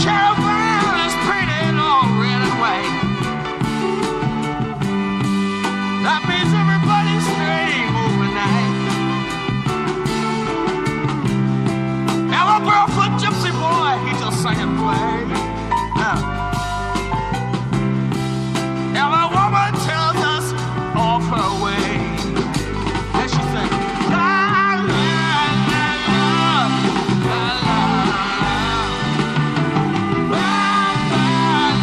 caravan is painted all red and white. That means everybody's staying overnight. And a barefoot gypsy boy, he just sang and played. And a woman tells us of her way. And she said, la la la la, la la la, la la la,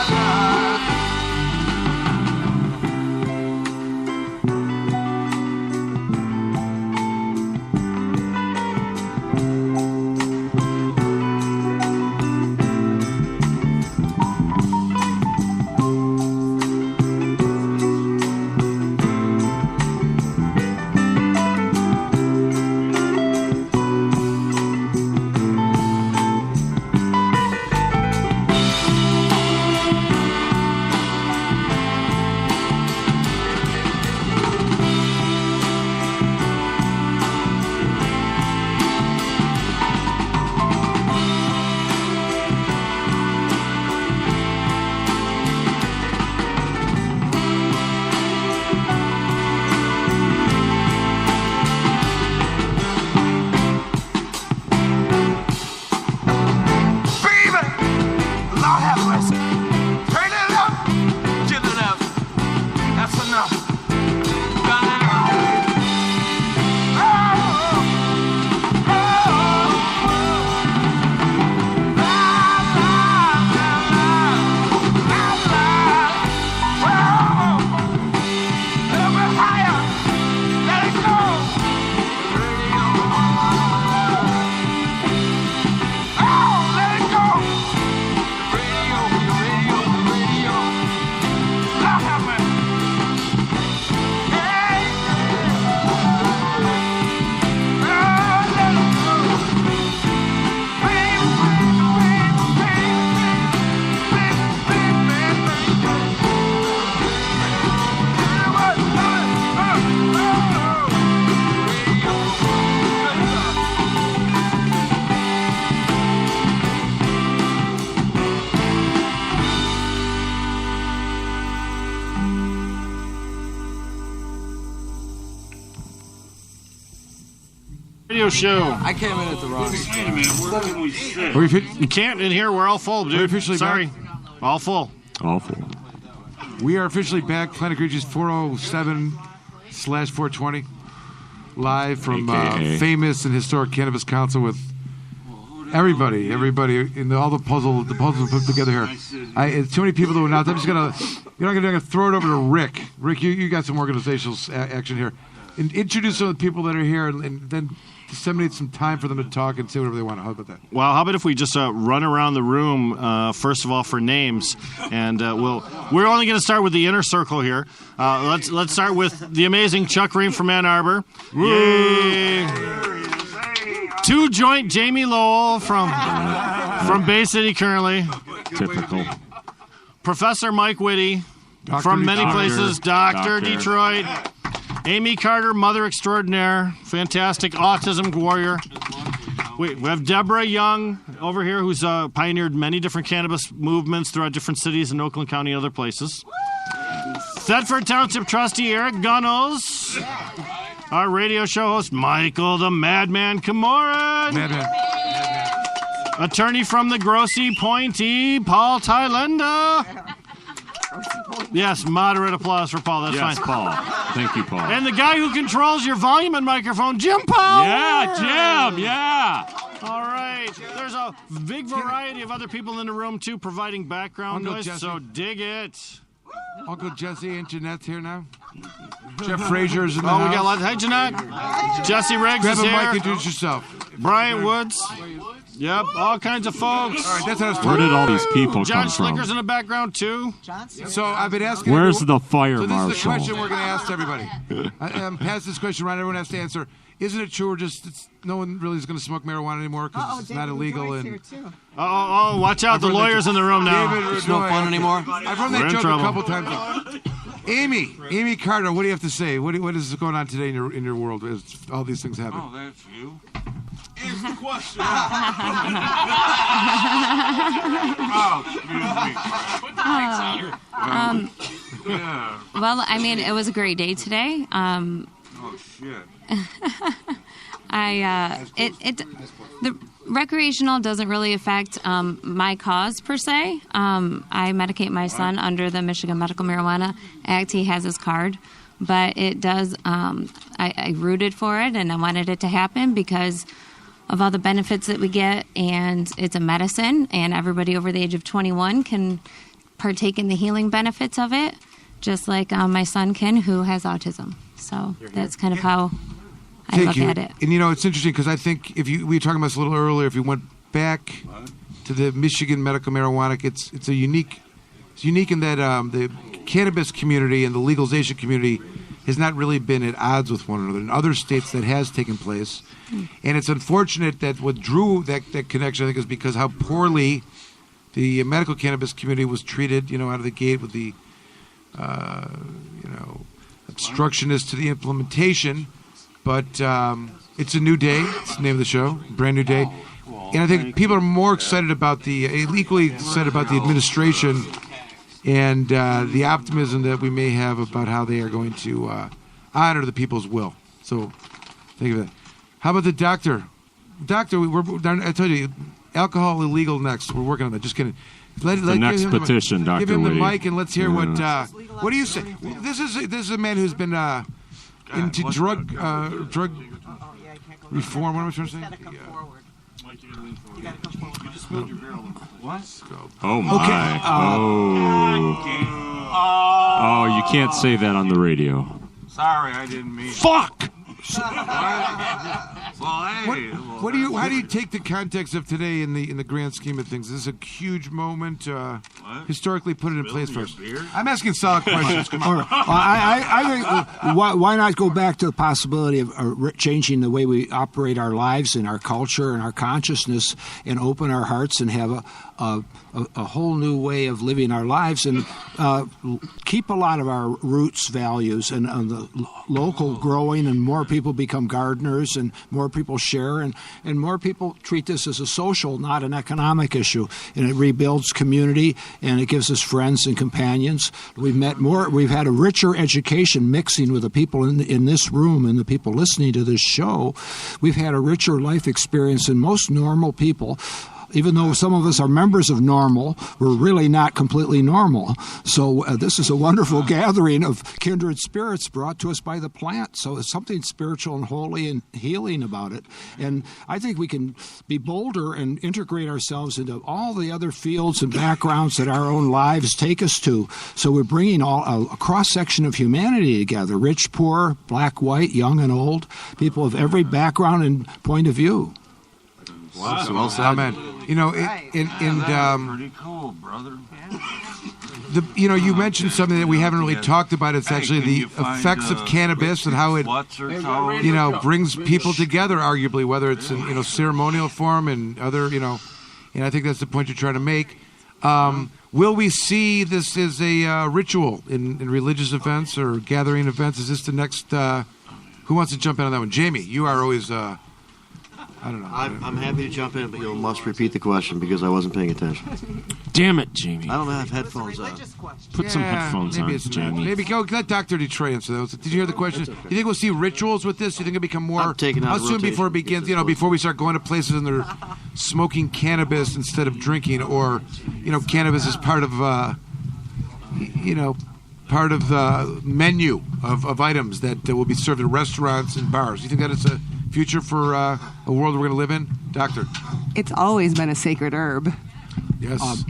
la radio show. I came in at the wrong time. You can't in here. We're all full, dude. We're officially Sorry. back? All full. Awful. We are officially back. Planet Creatures 407/420. Live from AKA. famous and historic Cannabis Council with everybody in all the puzzles we put together here. It's too many people to announce. I'm just gonna throw it over to Rick. Rick, you got some organizational action here. And introduce some of the people that are here, and then disseminate some time for them to talk and say whatever they want. How about that? Well, how about if we just run around the room first of all for names, and we're only going to start with the inner circle here. Let's start with the amazing Chuck Ream from Ann Arbor. Yay! Two Joint Jamie Lowell from Bay City currently. Typical. Professor Mike Whitty Dr. from many Doctor. places. Doctor Detroit. Amy Carter, mother extraordinaire, fantastic autism warrior. We have Deborah Young over here, who's pioneered many different cannabis movements throughout different cities in Oakland County and other places. Thetford Township trustee Eric Gunnels. Our radio show host, Michael the Madman Camoran. Madman. Attorney from the Grossi Pointee, Paul Thylenda. Yes, moderate applause for Paul. That's Yes, fine. Paul. Thank you, Paul. And the guy who controls your volume and microphone, Jim Powell. Yeah, Jim. Yeah. All right. There's a big variety of other people in the room, too, providing background Uncle noise, Jesse. so dig it. Uncle Jesse and Jeanette's here now. Jeff Frazier's in the Oh, house. we got lots. Hey, Jeanette. Jesse Riggs Grab is a mic, here. introduce yourself. Brian Woods. Yep, all kinds of folks. All right, that's what I was Where talking did all these people John come from? Schlicker's in the background, too. So I've been asking. Where's everyone- the fire So this is the marshal? question we're going to ask everybody. Pass this question around. Everyone has to answer. Isn't it true? No one really is going to smoke marijuana anymore because it's not illegal. And Oh, watch out. The lawyer's in the room now. David It's no Rudoy, fun okay. anymore. I've run We're that in joke trouble. a couple times. Amy Carter, what do you have to say? What is going on today in your world as all these things happen? Oh, that's you. Answer the question. Yeah. Well, I mean, it was a great day today. Oh shit. The recreational doesn't really affect my cause per se. I medicate my son under the Michigan Medical Marijuana Act. He has his card, but it does. I rooted for it, and I wanted it to happen because of all the benefits that we get, and it's a medicine, and everybody over the age of 21 can partake in the healing benefits of it, just like my son can, who has autism. So that's kind of how I look at it. And it's interesting because I think we were talking about this a little earlier. If you went back to the Michigan medical marijuana, it's unique in that the cannabis community and the legalization community has not really been at odds with one another. In other states, that has taken place, and it's unfortunate that what drew that connection, I think, is because how poorly the medical cannabis community was treated, out of the gate with the, obstructionist to the implementation. But it's a new day. It's the name of the show. Brand new day. And I think people are more excited about equally excited about the administration and the optimism that we may have about how they are going to honor the people's will. So think of that. How about the doctor? Doctor, I told you, alcohol illegal next. We're working on that. Just kidding. The next petition, Dr. Give him the Whitty. mic and let's hear what do you say? This is a man who's been into drug reform. What am I trying to say? Oh my! Oh, you can't say that on the radio. Sorry, I didn't mean. Fuck! Well, hey. How do you take the context of today in the grand scheme of things? This is a huge moment. Historically, put it in place first. I'm asking solid questions. Come on. I think why not go back to the possibility of changing the way we operate our lives and our culture and our consciousness, and open our hearts and have a whole new way of living our lives, and keep a lot of our roots values and the local growing, and more people become gardeners, and more people share, and more people treat this as a social, not an economic issue, and it rebuilds community, and it gives us friends and companions. We've had a richer education mixing with the people in this room and the people listening to this show. We've had a richer life experience than most normal people. Even though some of us are members of normal, we're really not completely normal. So this is a wonderful gathering of kindred spirits brought to us by the plant. So it's something spiritual and holy and healing about it. And I think we can be bolder and integrate ourselves into all the other fields and backgrounds that our own lives take us to. So we're bringing a cross-section of humanity together, rich, poor, black, white, young and old, people of every background and point of view. Wow. Well said. Amen. Pretty cool, brother. You mentioned something that we haven't really talked about. It's actually the effects of cannabis and how it, brings people together, arguably, whether it's in, ceremonial form and other, and I think that's the point you're trying to make. Will we see this as a ritual in religious events or gathering events? Is this the next, who wants to jump in on that one? Jamie, you are always, I don't know. I'm happy to jump in, but you must repeat the question because I wasn't paying attention. Damn it, Jamie. I don't have headphones on. Put some headphones on, Jamie. Maybe go let Dr. Detroit answer those. Did you hear the question? Do you think we'll see rituals with this? Do you think it'll become more? I'm taking out how soon before it begins? Before we start going to places and they're smoking cannabis instead of drinking, or cannabis is part of part of the menu of items that will be served in restaurants and bars. Do you think that it's a future for a world we're going to live in, Doctor? It's always been a sacred herb. Yes.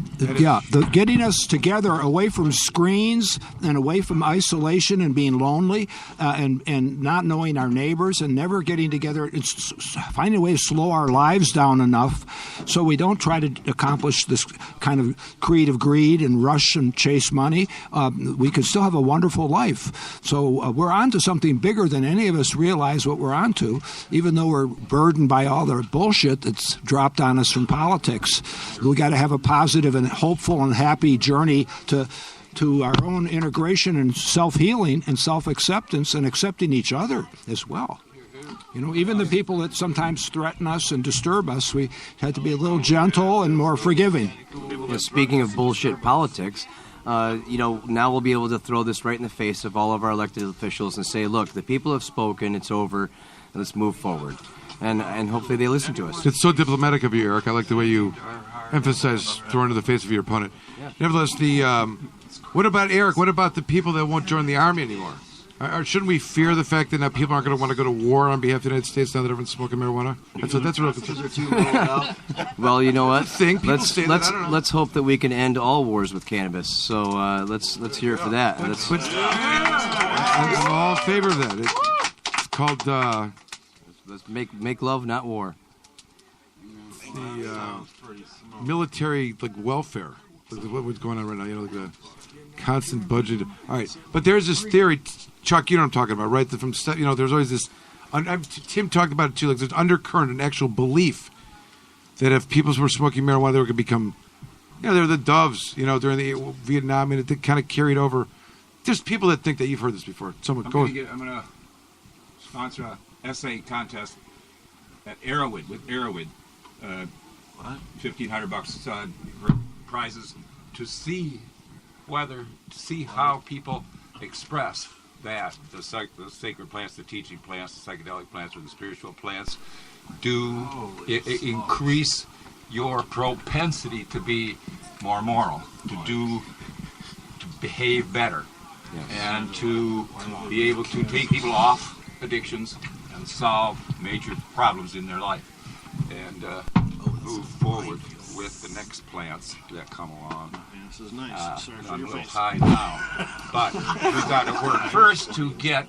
Getting us together away from screens and away from isolation and being lonely and not knowing our neighbors and never getting together, finding a way to slow our lives down enough so we don't try to accomplish this kind of creed of greed and rush and chase money. We can still have a wonderful life. So we're on to something bigger than any of us realize what we're on to, even though we're burdened by all the bullshit that's dropped on us from politics. We got to have a positive and hopeful and happy journey to to our own integration and self-healing and self-acceptance and accepting each other as well. Even the people that sometimes threaten us and disturb us, we have to be a little gentle and more forgiving. Speaking of bullshit politics, now we'll be able to throw this right in the face of all of our elected officials and say, look, the people have spoken, it's over, let's move forward. And hopefully they listen to us. It's so diplomatic of you, Eric. I like the way you emphasize throwing to the face of your opponent. Yeah. Nevertheless, what about Eric? What about the people that won't join the Army anymore? Shouldn't we fear the fact that now people aren't going to want to go to war on behalf of the United States now that everyone's smoking marijuana? That's a real concern. Well, you know what? Let's hope that we can end all wars with cannabis. So let's hear it for that. I'm all in favor of that. It's called. Let's make love, not war. The military welfare. What was going on right now? The constant budget. All right, but there's this theory, Chuck. You know what I'm talking about, right? There's always this. Tim talked about it too. Like there's undercurrent, an actual belief that if people were smoking marijuana, they were going to become, they're the doves. During the Vietnam, and it kind of carried over. There's people that think that you've heard this before. Someone go. I'm going to sponsor an essay contest at Arrowwood with Arrowwood. $1,500 prizes to see how people express that the sacred plants, the teaching plants, the psychedelic plants, or the spiritual plants do increase your propensity to be more moral, to behave better, and to be able to take people off addictions and solve major problems in their life, and move forward with the next plants that come along. This is nice. I'm a little high now, but we've got to work first to get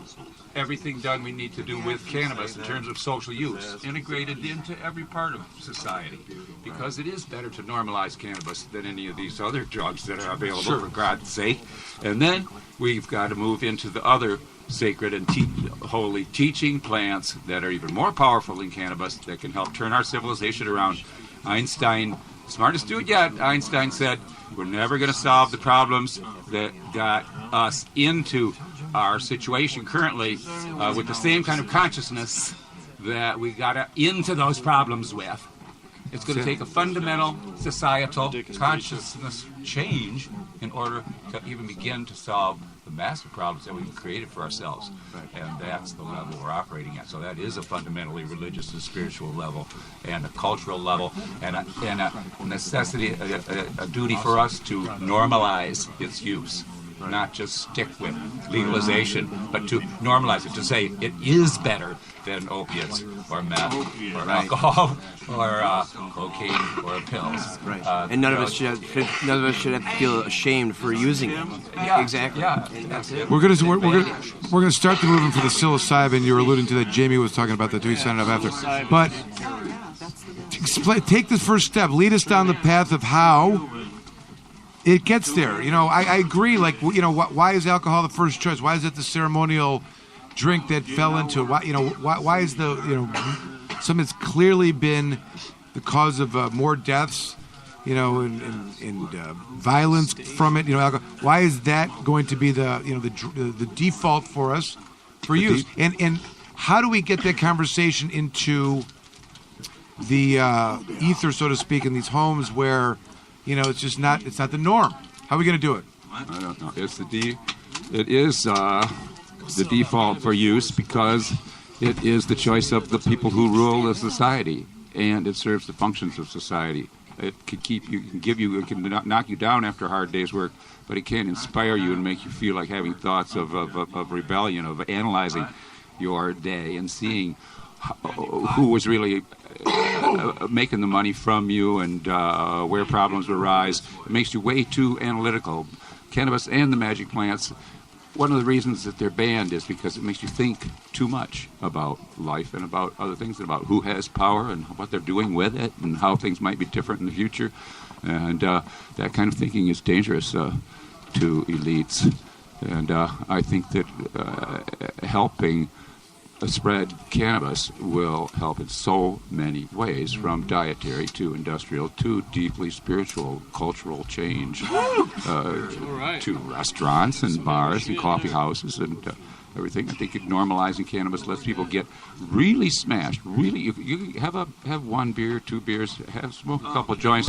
everything done we need to do with cannabis in terms of social use, integrated into every part of society, because it is better to normalize cannabis than any of these other drugs that are available, for God's sake. And then we've got to move into the other sacred and holy teaching plants that are even more powerful than cannabis, that can help turn our civilization around. Einstein, smartest dude yet, Einstein said, we're never going to solve the problems that got us into our situation currently with the same kind of consciousness that we got into those problems with. It's going to take a fundamental societal consciousness change in order to even begin to solve the massive problems that we've created for ourselves. And that's the level we're operating at. So that is a fundamentally religious and spiritual level, and a cultural level, and a necessity, a duty for us to normalize its use. Not just stick with legalization, but to normalize it, to say it is better than opiates or meth or alcohol or cocaine or pills. And none of us should have to feel ashamed for using it. Yeah, exactly. Yeah, that's it. We're gonna start the movement for the psilocybin. You were alluding to that. Jamie was talking about that too. He signed up after. But take the first step. Lead us down the path of how it gets there. I agree. Why is alcohol the first choice? Why is it the ceremonial drink that fell into it? Why is something that's clearly been the cause of more deaths, and violence from it. Alcohol. Why is that going to be the default for us for use? And how do we get that conversation into the ether, so to speak, in these homes where it's not the norm? How are we going to do it? I don't know. It is the default for use because it is the choice of the people who rule the society, and it serves the functions of society. It can it can knock you down after a hard day's work, but it can inspire you and make you feel like having thoughts of rebellion, of analyzing your day and seeing who was really making the money from you and where problems arise. It makes you way too analytical. Cannabis and the magic plants, one of the reasons that they're banned is because it makes you think too much about life and about other things, and about who has power and what they're doing with it and how things might be different in the future. And that kind of thinking is dangerous to elites. And I think that helping spread cannabis will help in so many ways, from dietary to industrial to deeply spiritual, cultural change, to restaurants and bars and coffee houses and everything. I think normalizing cannabis lets people get really smashed. Really, you have one beer, 2 beers, smoke a couple joints.